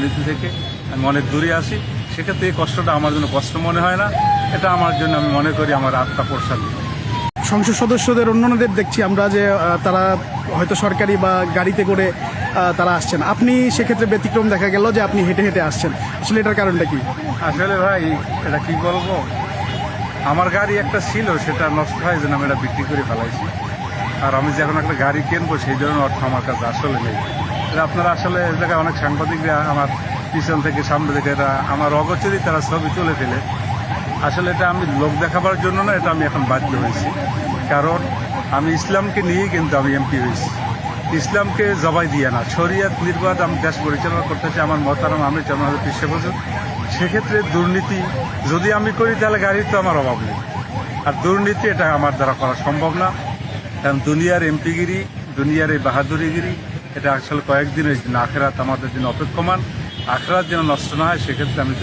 দুর্নীতি থেকে আমি অনেক দূরে আছি। সেক্ষেত্রে এই কষ্টটা আমার জন্য কষ্ট মনে হয় না। এটা আমার জন্য আমি মনে করি আমার আত্মা প্রসাদী। সংসদ সদস্যদের অন্যান্যদের দেখছি আমরা যে তারা হয়তো সরকারি বা গাড়িতে করে তারা আসছেন, আপনি সেক্ষেত্রে ব্যতিক্রম দেখা গেল যে আপনি হেঁটে হেঁটে আসছেন, আসলে এটার কারণটা কি? আসলে ভাই এটা কি বলবো, আমার গাড়ি একটা ছিল, সেটা নষ্ট হয় যেন আমি এটা বিক্রি করে ফেলাইছি। আর আমি যে এখন একটা গাড়ি কিনবো সেই ধরনের অর্থ আমার কাছে আসলে নেই। এটা আপনারা আসলে এই জায়গায় অনেক সাংবাদিকরা আমার পিছন থেকে সামনে থেকে এটা আমার অগোচরেই তারা ছবি তুলে ফেলে। আসলে এটা আমি লোক দেখাবার জন্য না, এটা আমি এখন বাধ্য হয়েছি। কারণ আমি ইসলামকে নিয়েই কিন্তু আমি এমপি হয়েছি, ইসলামকে জবাই দিয়ে না। শরিয়াত নির্বাদ আমি দেশ পরিচালনা করতেছি আমার মহতারাম আমি জনহাজর পৃষ্ঠে বছর। সেক্ষেত্রে দুর্নীতি যদি আমি করি তাহলে গাড়ির তো আমার অভাব নেই। আর দুর্নীতি এটা আমার দ্বারা করা সম্ভব না। কারণ দুনিয়ার এমপিগিরি, দুনিয়ার এই বাহাদুরিগিরি এটা আসলে কয়েকদিনের জন্য, আখেরাত আমাদের জন্য অপেক্ষমান। আখেরাত যেন নষ্ট না হয় সেক্ষেত্রে আমি